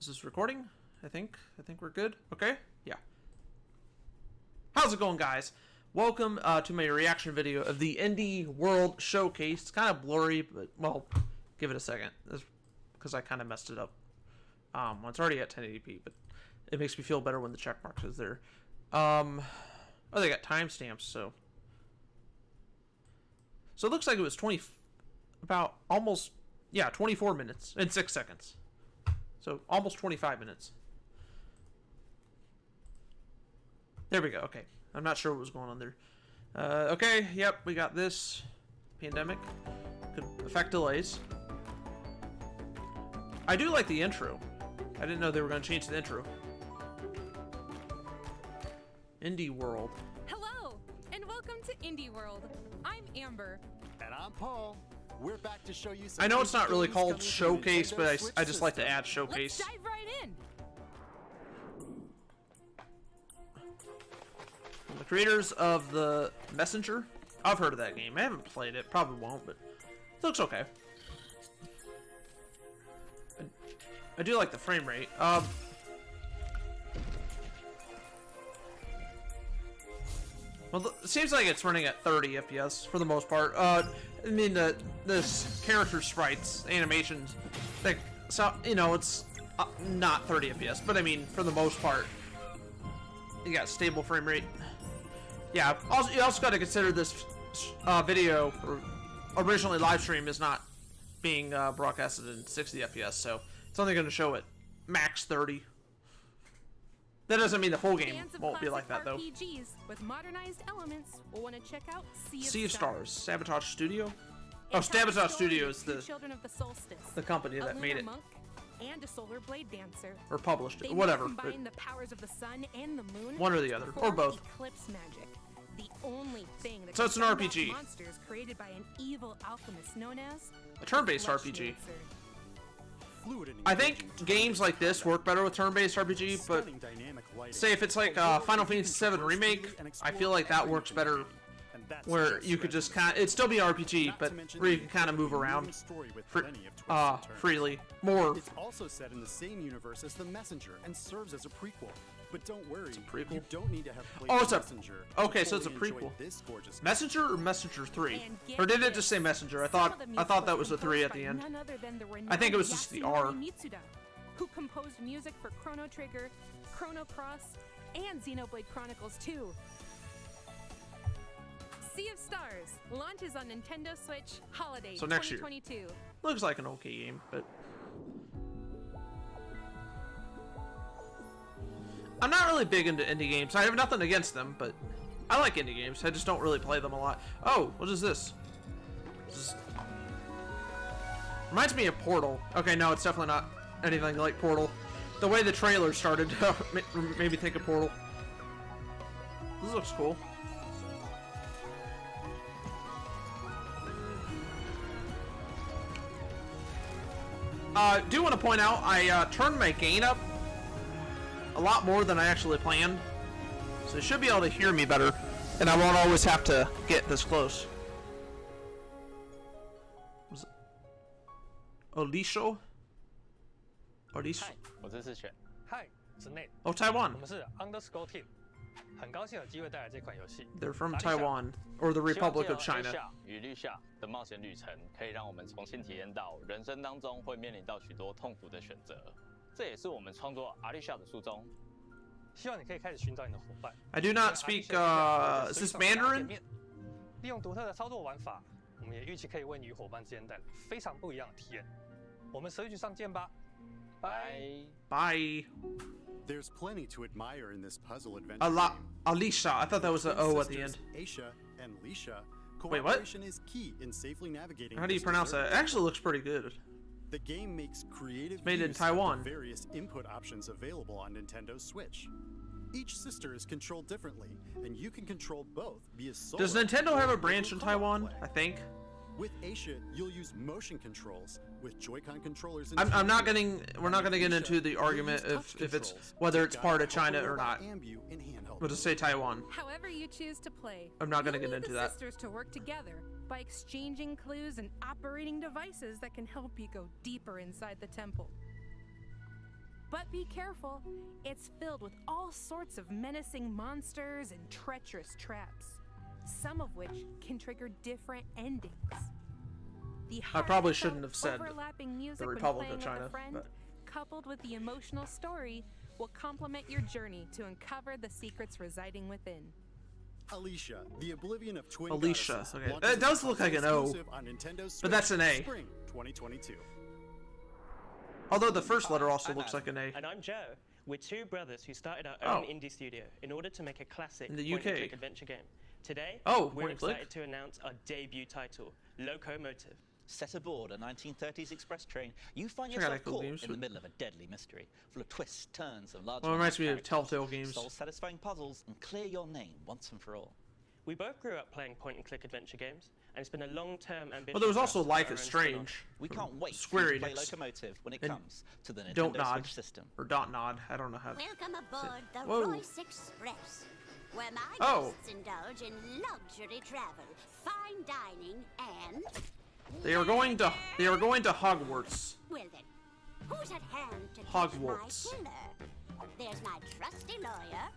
this recording? I think we're good. Okay, yeah. How's it going, guys? Welcome to my reaction video of the Indie World Showcase. It's kind of blurry, but, well, give it a second, because I kind of messed it up. Well, it's already at 1080p, but it makes me feel better when the check mark is there. Oh, they got timestamps, so it looks like it was 24 minutes and 6 seconds. So almost 25 minutes. There we go. Okay. I'm not sure what was going on there. Okay. Yep. We got this. Pandemic. Could affect delays. I do like the intro. I didn't know they were going to change the intro. Indie World. Hello, and welcome to Indie World. I'm Amber. And I'm Paul. We're back to show you some. I know it's not really called Showcase, but I just like to add Showcase. Let's dive right in. The creators of the Messenger. I've heard of that game. I haven't played it. Probably won't, but it looks okay. I do like the frame rate. Well, it seems like it's running at 30 FPS for the most part. I mean, this character sprites, animations, like, so, you know, it's not 30 FPS, but I mean, for the most part, you got stable frame rate. Yeah, also, you also got to consider this video, or originally live stream, is not being broadcasted in 60 FPS, so it's only going to show it max 30. That doesn't mean the full game won't be like that, though. RPGs with modernized elements will want to check out Sea of Stars. Sabotage Studio? Oh, Sabotage Studio is the company that made it. And a solar blade dancer. Or published it. Whatever. Combine the powers of the sun and the moon. One or the other. Or both. Eclipse magic. The only thing that so it's an RPG. Monsters created by an evil alchemist known as a turn-based RPG. I think games like this work better with turn-based RPG, but say if it's like Final Fantasy VII Remake, I feel like that works better, where you could just kind of, it'd still be an RPG, but where you can kind of move around freely, more. It's also set in the same universe as The Messenger and serves as a prequel. But don't worry, it's a prequel? You don't need to have played Messenger. Okay, so it's a prequel. Messenger or Messenger 3? Or did it just say Messenger? I thought that was a 3 at the end. I think it was just the R. Who composed music for Chrono Trigger, Chrono Cross, and Xenoblade Chronicles 2. Sea of Stars launches on Nintendo Switch Holiday 2022. Year. Looks like an okay game, but I'm not really big into indie games. I have nothing against them, but I like indie games. I just don't really play them a lot. Oh, what is this? Reminds me of Portal. Okay, no, it's definitely not anything like Portal. The way the trailer started made me think of Portal. This looks cool. Do want to point out, I turned my gain up a lot more than I actually planned, so you should be able to hear me better, and I won't always have to get this close. Olisho? Olisho? 嗨，我是选。嗨，我是 Nate。 Oh, Taiwan. 我们是 Underscore Team， 很高兴有机会带来这款游戏。 They're from Taiwan, or the Republic of China. 与绿夏的冒险旅程，可以让我们重新体验到人生当中会面临到许多痛苦的选择。这也是我们创作阿丽夏的初衷。希望你可以开始寻找你的伙伴。I do not speak, is this Mandarin? 利用独特的操作玩法，我们也预期可以为你与伙伴之间带来非常不一样的体验。我们10月上见吧，拜。Bye. There's plenty to admire in this puzzle adventure. Alisha. I thought that was an O at the end. Aisha and Lisha. Wait, what? Is key in safely navigating. How do you pronounce that? It actually looks pretty good. The game makes creative made in use Taiwan. Of the various input options available on Nintendo Switch. Each sister is controlled differently, and you can control both via solar. Does Nintendo have a branch in Taiwan? I think. With Aisha, you'll use motion controls with Joy-Con controllers. I'm not getting. We're not going to get into the argument if it's whether it's part of China or not. We'll just say Taiwan. However you choose to play. I'm not going to get into that. Sisters to work together by exchanging clues and operating devices that can help you go deeper inside the temple. But be careful, it's filled with all sorts of menacing monsters and treacherous traps, some of which can trigger different endings. The I probably heartfelt, shouldn't have said overlapping music the when Republic playing of with a China, friend, but coupled with the emotional story, will complement your journey to uncover the secrets residing within. Alicia, the Oblivion of Twin Alicia, Goddesses, okay. launches That does a look like an console O, exclusive on Nintendo Switch but that's an A. Spring 2022. Although the first letter also looks like an A. And I'm Joe. We're two brothers who started our Oh. own indie studio in order to make a classic In the point-and-click UK. adventure game. Today, Oh, we're point-and-click? excited to announce our debut title, Locomotive. Set aboard a 1930s express train, you find Check out yourself cool caught games, in the but- middle of a deadly mystery, full of twists, turns, and large. Well, it reminds me of Telltale games. Soul-satisfying puzzles, and clear your name once and for all. We both grew up playing point-and-click adventure games, and it's been a long-term ambition. Well, there was for also us to Life put is our own spin on it. Strange. We can't wait Square for you to play Enix. Locomotive when it And comes to the Don't Nintendo nod. Switch system. Or dot nod. I don't know how. Welcome aboard the Whoa. Royce Express, where my Oh. guests indulge in luxury travel, fine dining, and... They are going to Hogwarts. Well then, who's at hand to Hogwarts. catch my killer? There's my trusty lawyer,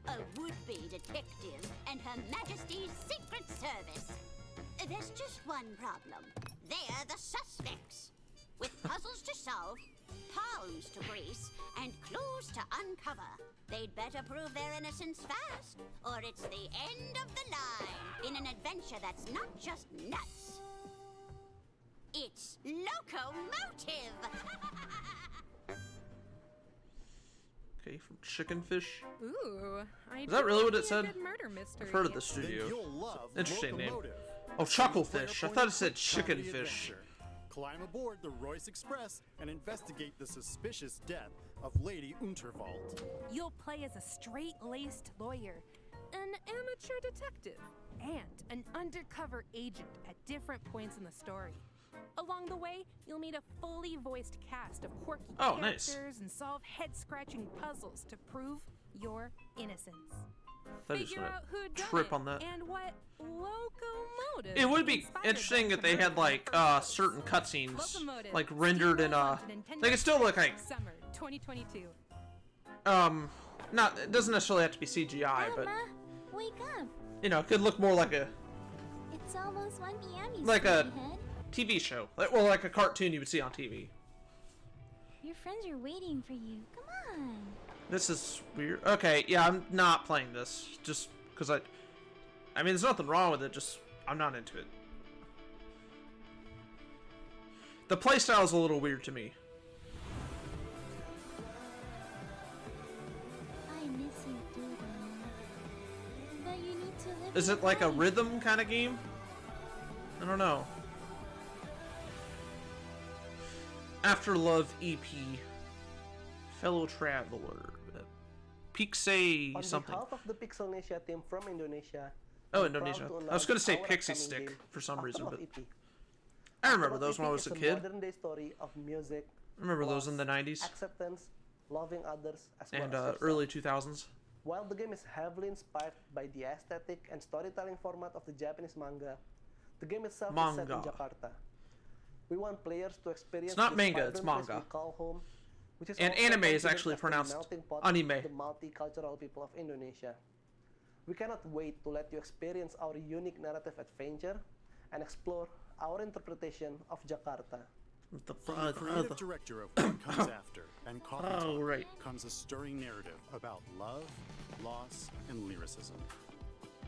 a would-be detective, and Her Majesty's Secret Service. There's just one problem. They're the suspects. With puzzles to solve, palms to grease, and clues to uncover. They'd better prove their innocence fast, or it's the end of the line in an adventure that's not just nuts. It's Locomotive! Okay, from Chicken Fish. Ooh, Is that really what it said? Murder mystery. I've heard of this Then studio. you'll love Interesting name. Locomotive. Oh, A Chucklefish. single-player I thought it said point-and-click Chicken comedy Fish. adventure. Climb aboard the Royce Express and investigate the suspicious death of Lady Unterwald. You'll play as a straight-laced lawyer, an amateur detective, and an undercover agent at different points in the story. Along the way, you'll meet a fully voiced cast of quirky Oh, nice. characters and solve head-scratching puzzles to prove your innocence. I just Figure want out who to done trip it on that. and what locomotive. It would be inspired interesting them if they to had murder like their purpose. certain cutscenes Locomotive, like rendered in steamroll onto Nintendo they could still look like Summer 2022. not, it doesn't necessarily have to be CGI, but Mama, wake up. you know, it could look more like a It's almost 1 p.m. You Like a- sleepyhead. TV show, well, like a cartoon you would see on TV. Your friends are waiting for you. Come on. This is weird. Okay, yeah, I'm not playing this just because I mean, there's nothing wrong with it. Just I'm not into it. The playstyle is a little weird to me. I miss you too, Mama. But you need to live Is your it like a life. rhythm kind of game? I don't know. After Love EP. Fellow Traveler. Pixie On something. behalf of the Pixelnesia team from Indonesia, Oh, I'm proud Indonesia. to I was gonna announce say our Pixie upcoming Stick game, for some reason, Afterlove but EP. I remember Afterlove those when I EP was a is kid. modern-day story of music, I remember those in the loss, 90s acceptance, loving others, as well and as yourself. early 2000s. While the game is heavily inspired by the aesthetic and storytelling format of the Japanese manga, the game itself is set in Manga. Jakarta. We want players to experience It's not this manga, it's vibrant place manga. we call home, which is And also anime is considered actually as the pronounced melting pot anime. of the multicultural people of Indonesia. We cannot wait to let you experience our unique narrative adventure and explore our interpretation of Jakarta. What the From the creative director of What Comes After and Coffee Oh, Talk right. comes a stirring narrative about love, loss, and lyricism.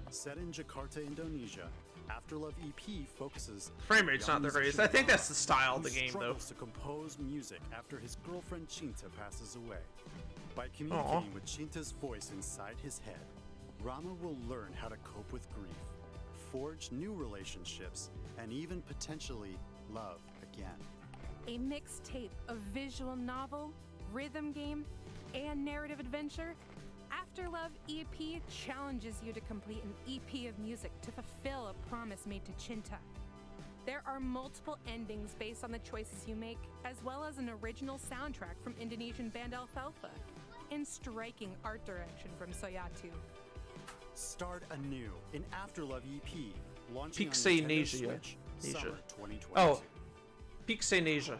Set in Jakarta, Indonesia, Afterlove EP focuses Frame rate's not the young greatest. musician I think Bob, that's the style of who the game, though. struggles to compose music after his girlfriend Chinta passes away. By communicating with Chinta's voice inside his head, Rama will learn how to cope with grief, forge new relationships, and even potentially love again. A mixtape of visual novel, rhythm game, and narrative adventure, Afterlove EP challenges you to complete an EP of music to fulfill a promise made to Chinta. There are multiple endings based on the choices you make, as well as an original soundtrack from Indonesian band Alfalfa, and striking art direction from Soyatu. Start anew in Afterlove EP, launching on Pixie Nintendo Nasia. Switch, Nasia. summer 2022. Oh, Pixie Nasia.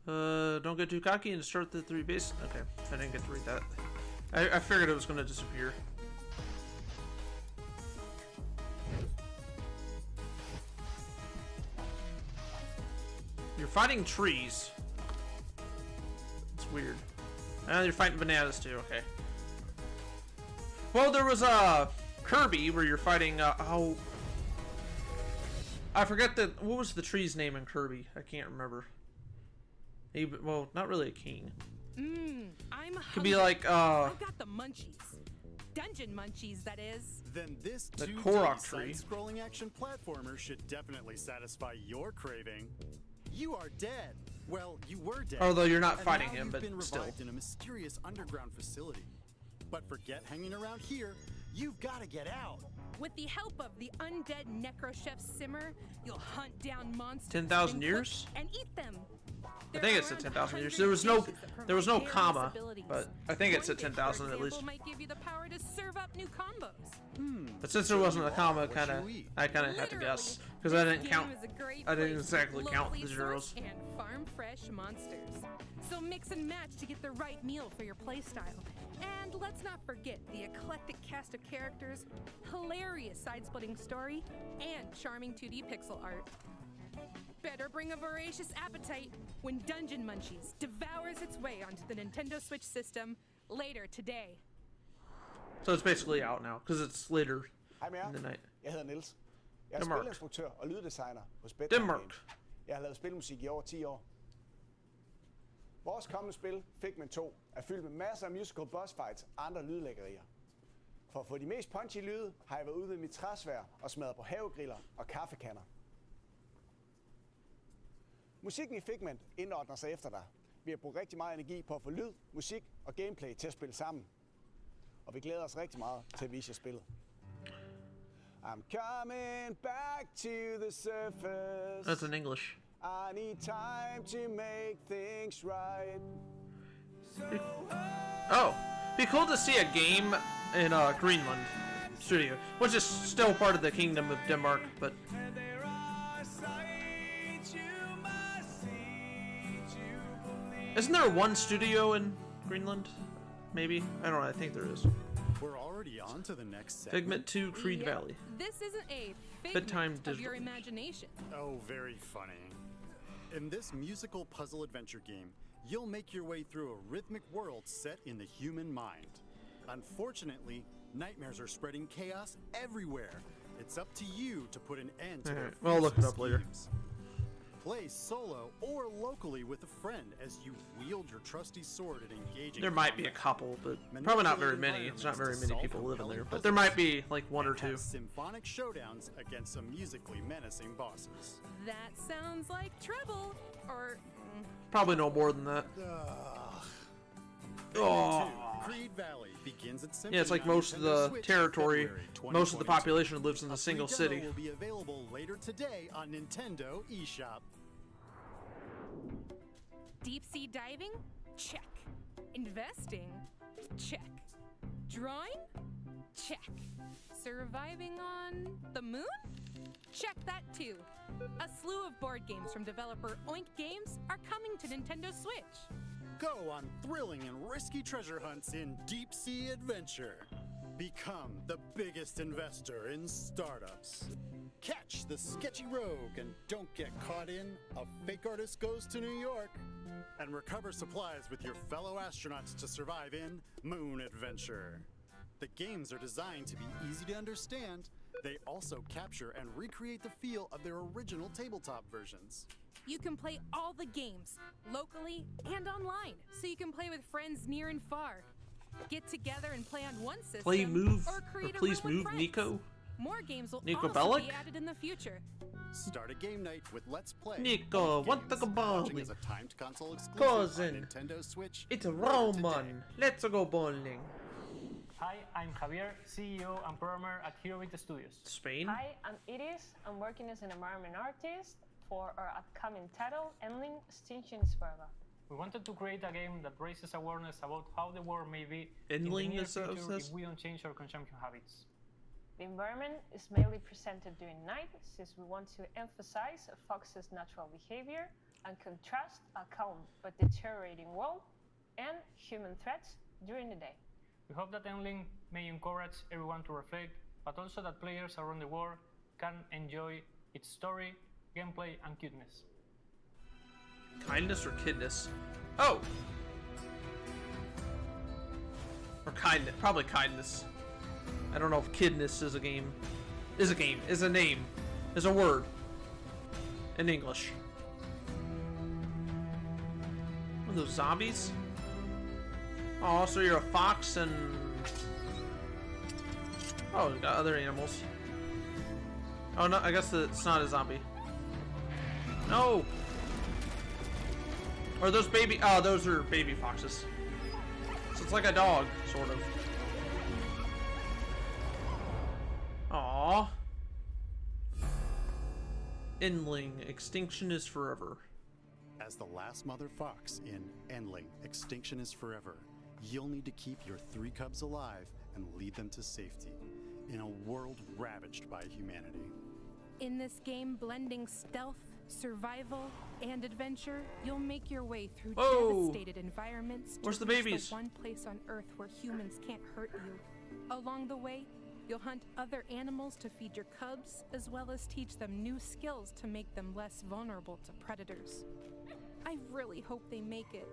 Don't get too cocky and start the 3 base. Okay, I didn't get to read that. I figured it was gonna disappear. You're fighting trees. It's weird. And you're fighting bananas too, okay. Well, there was Kirby where you're fighting oh, I forget what was the tree's name in Kirby? I can't remember. Well, not really a king. I'm Could be like I've got the munchies. Dungeon munchies, that is. Then this The 2D Korok tree. side-scrolling action platformer should definitely satisfy your craving. You are dead. Well, you were dead. Although you're not and fighting now him, you've but been still. revived in a mysterious underground facility. But forget hanging around here. You've got to get out. With the help of the undead necro chef Simmer, you'll hunt down monsters 10,000 and years? cook and eat them. I think it's at 10,000 years. There was no comma, but I think it's at 10,000 at least. Might give you the power to serve up new combos. But since there wasn't a comma, I kind of had to guess because I didn't count. I didn't exactly count the zeros. And farm fresh monsters. So mix and match to get the right meal for your playstyle. And let's not forget the eclectic cast of characters, hilarious side-splitting story, and charming 2D pixel art. Better bring a voracious appetite when Dungeon Munchies devours its way onto the Nintendo Switch system later today. So it's basically out now because it's later in the night. Jeg hedder Niels. Jeg er Denmark. spilinstruktør og lyddesigner hos Bedtime Denmark. Games. Jeg har lavet spilmusik i over 10 år. Vores kommende spil, Figment 2, er fyldt med masser af musical boss fights og andre lydlæggerier. For at få de mest punchy lyde, har jeg været ude ved mit træsvær og smadret på havegriller og kaffekanner. Musikken i Figment indordner sig efter dig. Vi har brugt rigtig meget energi på at få lyd, musik og gameplay til at spille sammen. Og vi glæder os rigtig meget til at vise jer spillet. I'm coming back to the surface. That's in English. I need time to make things right. Oh, be cool to see a game in Greenland studio, which is still part of the Kingdom of Denmark, but. Isn't there one studio in Greenland? Maybe? I don't know, I think there is. We're already on to the next segment. Figment 2 Creed Valley. This isn't a Bedtime figment of your digital. imagination. Oh, very funny. In this musical puzzle adventure game, you'll make your way through a rhythmic world set in the human mind. Unfortunately, nightmares are spreading chaos everywhere. It's up to you to put an end to their Alright, well, I'll look it fearsome up later. schemes. Play solo or locally with a friend as you wield your trusty sword and engage in There might be a couple, but probably not very many. It's not very many people living there, but there might be like one or two. Symphonic showdowns against some musically menacing bosses. That sounds like trouble. Or Probably no more than that. Oh. Creed Valley begins at Yeah, it's like Symphony on most of Nintendo the Switch, territory, February most of the 2022. population lives in a A single free city. demo will be available later today on Nintendo eShop. deep sea diving? Check. Investing? Check. Drawing? Check. Surviving on the moon? Check that too. A slew of board games from developer Oink Games are coming to Nintendo Switch. Go on thrilling and risky treasure hunts in deep sea adventure. Become the biggest investor in startups. Catch the sketchy rogue and don't get caught in A Fake Artist Goes to New York. And recover supplies with your fellow astronauts to survive in Moon Adventure. The games are designed to be easy to understand. They also capture and recreate the feel of their original tabletop versions. You can play all the games, locally and online, so you can play with friends near and far. Get together and play on one system, Play move, or create a please room with move, friends. Nico. More games will Nico also Bellic? be added in the future. Start a game night with Let's Play. Nico, Both what games. the Watching bowling? is a timed console exclusive Cousin. on Nintendo Switch. It's later Roman. today. Let's go bowling. Hi, I'm Javier, CEO and programmer at Heroic Studios. Spain? Hi, I'm Iris. I'm working as an environment artist for our upcoming title, Endling Extinction is Forever. We wanted to create a game that raises awareness about how the world may be Endling in the near is that what it future says? if we don't change our consumption habits. The environment is mainly presented during night, since we want to emphasize a fox's natural behavior. and contrast a calm but deteriorating world and human threats during the day. We hope that Endling may encourage everyone to reflect, but also that players around the world can enjoy its story, gameplay, and cuteness. Kindness or kidness? Oh! Or kindness. Probably kindness. I don't know if kidness is a game. Is a game. Is a name. Is a word. In English. What are those zombies? Oh, so you're a fox and... Oh, we got other animals. Oh, no, I guess it's not a zombie. No! Or those baby... Oh, those are baby foxes. So it's like a dog, sort of. Aww. Endling, extinction is forever. As the last mother fox in Endling, Extinction is Forever, you'll need to keep your 3 cubs alive and lead them to safety in a world ravaged by humanity. In this game, blending stealth, survival, and adventure, you'll make your way through devastated environments. Where's the reach babies? The one place on Earth where humans can't hurt you. Along the way, you'll hunt other animals to feed your cubs, as well as teach them new skills to make them less vulnerable to predators. I really hope they make it.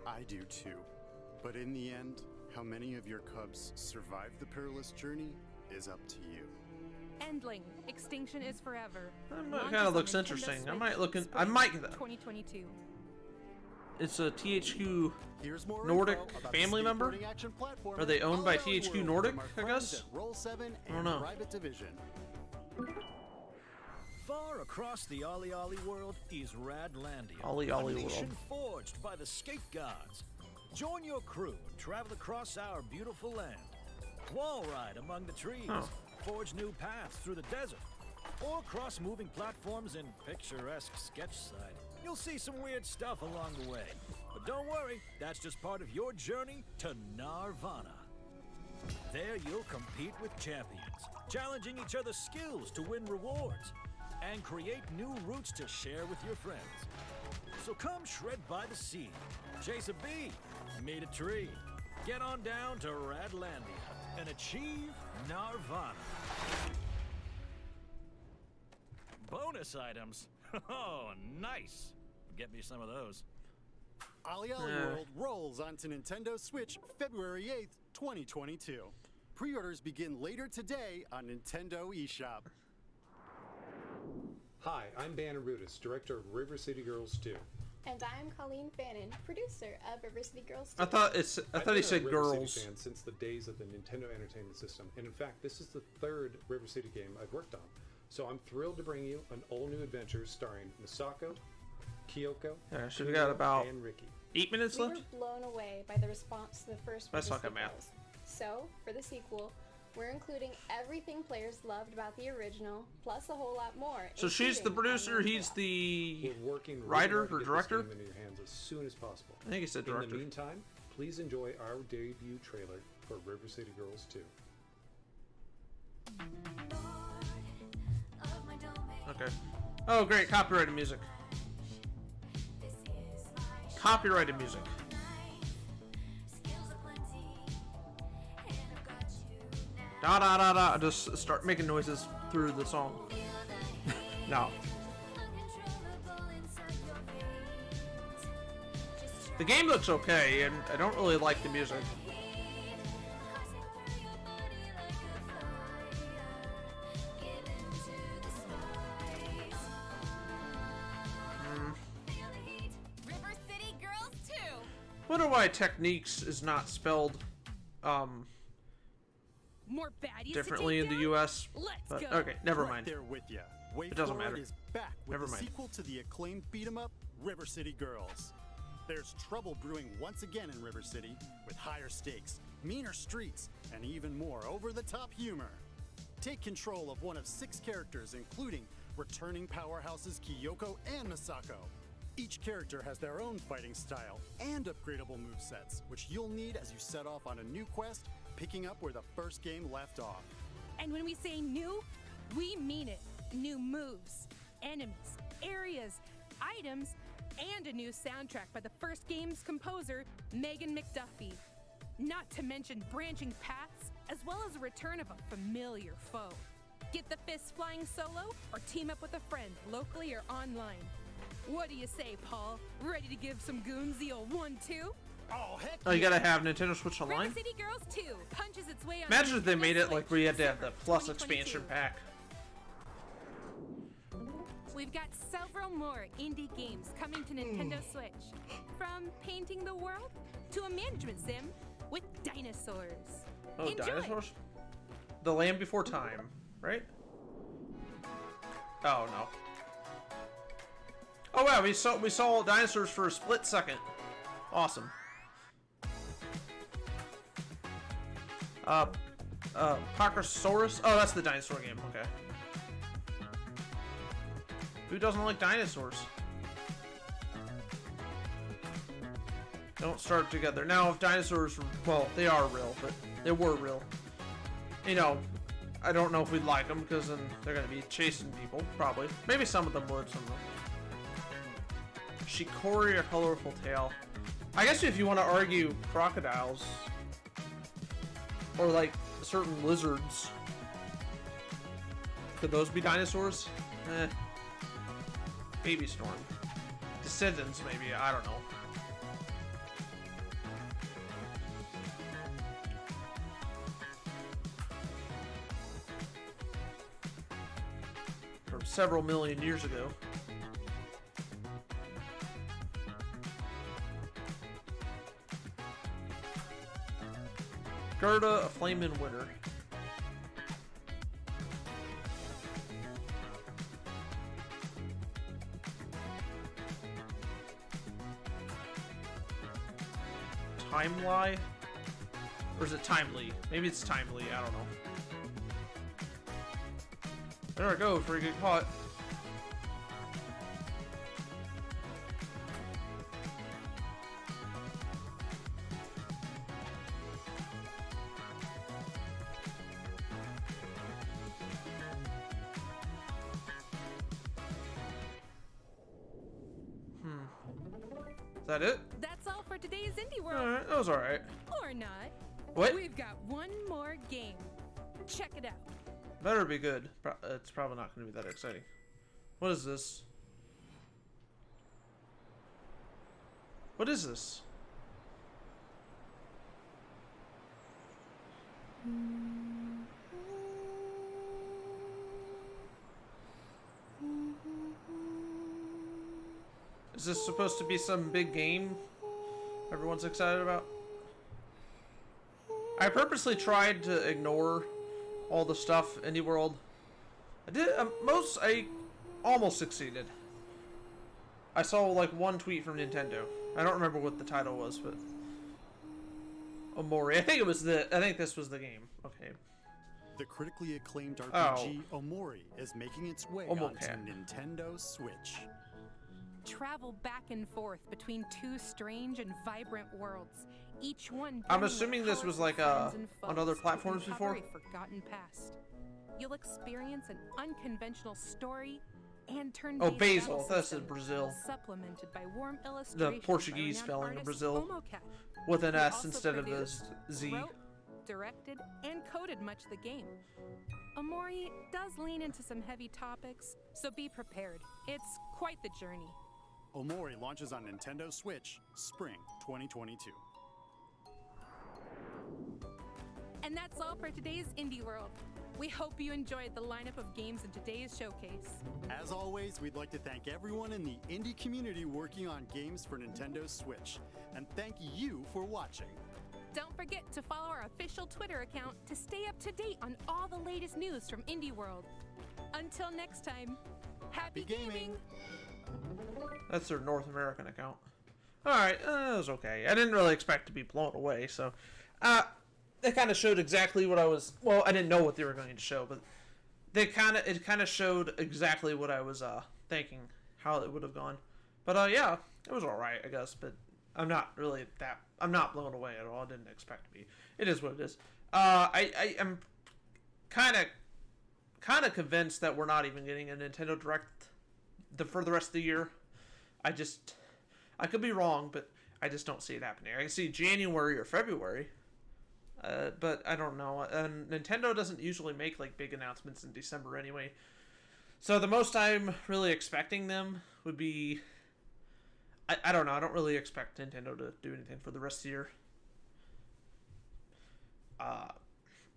I do too. But in the end, how many of your cubs survive the perilous journey is up to you. Endling, Extinction is Forever. That kind of looks interesting. I might look in. I might get that. 2022. It's a THQ Nordic family member? Are they owned by THQ Nordic, I guess? I don't know. Far across the Ollie Ollie world is Radlandia, Ollie Ollie a nation world. forged by the skate gods. Join your crew and travel across our beautiful land. Wall ride among the trees, forge new paths through the desert, or cross moving platforms in picturesque sketchside. You'll see some weird stuff along the way, but don't worry, that's just part of your journey to Narvana. There you'll compete with champions, challenging each other's skills to win rewards, and create new routes to share with your friends. So come shred by the sea, chase a bee, meet a tree, get on down to Radlandia, and achieve Narvana. Bonus items? Oh, nice. Get me some of those. Ollie Ollie World rolls onto Nintendo Switch February 8th, 2022. Pre-orders begin later today on Nintendo eShop. Hi, I'm Banner Rudis, director of River City Girls 2. And I'm Colleen Fannin, producer of River City Girls 2. I thought he said River girls. City fan since the days of the Nintendo Entertainment System, and in fact, this is the 3rd River City game I've worked on. So I'm thrilled to bring you an all-new adventure starring Misako, Kyoko, So we got about and Ricky. 8 minutes We left. were blown away by the response to the first That's River not good City math. Girls. So, for the sequel, we're including everything players loved about the original, plus a whole lot more. So she's the including producer, he's the We're working really writer hard to or get director. this game into your hands as soon as possible. I think he said director. In the meantime, please enjoy our debut trailer for River City Girls 2. Okay. Oh, great. Copyrighted music. Copyrighted music. Da da da da. Just start making noises through the song. No. The game looks okay, and I don't really like the music. River City Girls 2. Wonder why techniques is not spelled More baddies differently to in take the down? US. Let's But go. okay, never Right mind. there with ya. Way It doesn't Forward matter. is back with Never the mind. sequel to the acclaimed beat-em-up River City Girls. There's trouble brewing once again in River City, with higher stakes, meaner streets, and even more over-the-top humor. Take control of one of 6 characters, including returning powerhouses Kyoko and Misako. Each character has their own fighting style and upgradable movesets, which you'll need as you set off on a new quest, picking up where the first game left off. And when we say new, we mean it. New moves, enemies, areas, items, And a new soundtrack by the first game's composer, Megan McDuffie. Not to mention branching paths, as well as a return of a familiar foe. Get the fists flying solo, or team up with a friend, locally or online. What do you say, Paul? Ready to give some goons the old 1-2? Oh, heck Oh, you gotta have Nintendo Switch Online? River City Girls 2 punches its way on. Imagine if they made it like where you had to have the December Plus 2022. expansion pack. We've got several more indie games coming to Nintendo Switch. From painting the world to a management sim with dinosaurs. Oh, Enjoy. dinosaurs? The Land Before Time, right? Oh no. Oh wow, we saw dinosaurs for a split second. Awesome. Pachysaurus? Oh, that's the dinosaur game, okay. Who doesn't like dinosaurs? Don't start together. Now, if dinosaurs were, well, they are real, but they were real. You know, I don't know if we'd like them, because then they're going to be chasing people, probably. Maybe some of them would, some of them. Shikori, a colorful tail. I guess if you want to argue crocodiles, or like certain lizards, could those be dinosaurs? Eh. Baby Storm. Descendants, maybe, I don't know. From several million years ago. Gerda, a flame in winter. Timely? Or is it Timely? Maybe it's Timely, I don't know. There I go, before you get caught. Is that it? That's all for today's Indie World. Alright, that was alright. Or not. What? We've got one more game. Check it out. Better be good. It's probably not going to be that exciting. What is this? What is this? Is this supposed to be some big game everyone's excited about? I purposely tried to ignore all the stuff Indie World. I did I almost succeeded. I saw like one tweet from Nintendo. I don't remember what the title was, but Omori. I think this was the game. Okay. The critically acclaimed RPG Omori is making its way onto Nintendo Switch. Travel back and forth between two strange and vibrant worlds. Each one. I'm assuming this was like on other platforms before. Forgotten past. You'll experience an unconventional story and turn. Oh, Basil. That's in Brazil. Supplemented by warm illustrations. The Portuguese spelling of Brazil with an S instead of a Z. Wrote, directed, and coded much of the game. Omori does lean into some heavy topics, so be prepared. It's quite the journey. Omori launches on Nintendo Switch spring 2022. And that's all for today's Indie World. We hope you enjoyed the lineup of games in today's showcase. As always, we'd like to thank everyone in the indie community working on games for Nintendo Switch. And thank you for watching. Don't forget to follow our official Twitter account to stay up to date on all the latest news from Indie World. Until next time, happy gaming! That's their North American account. Alright, that was okay. I didn't really expect to be blown away, so... They kind of showed exactly what I was... Well, I didn't know what they were going to show, but... It kind of showed exactly what I was thinking, how it would have gone. But yeah, it was alright, I guess, but... I'm not really I'm not blown away at all. I didn't expect to be. It is what it is. I am kind of convinced that we're not even getting a Nintendo Direct for the rest of the year. I just I could be wrong, but I just don't see it happening. I can see January or February, but I don't know. Nintendo doesn't usually make like big announcements in December anyway. So the most I'm really expecting them would be, I don't know. I don't really expect Nintendo to do anything for the rest of the year.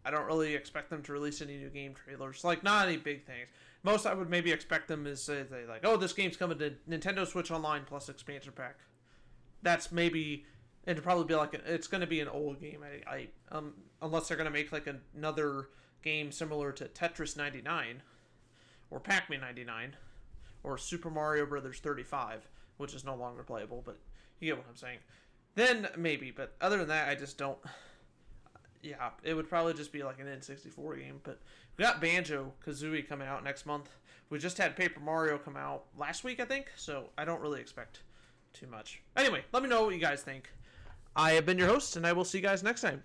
I don't really expect them to release any new game trailers. Like, not any big things. Most I would maybe expect them is say they like, oh, this game's coming to Nintendo Switch Online plus expansion pack. That's maybe, it'd probably be like, it's going to be an old game. Unless they're going to make like another game similar to Tetris 99 or Pac-Man 99 or Super Mario Brothers 35, which is no longer playable, but you get what I'm saying. Then maybe, but other than that, I just don't. Yeah, it would probably just be like an N64 game, but we got Banjo-Kazooie coming out next month. We just had Paper Mario come out last week, I think, so I don't really expect too much. Anyway, let me know what you guys think. I have been your host, and I will see you guys next time.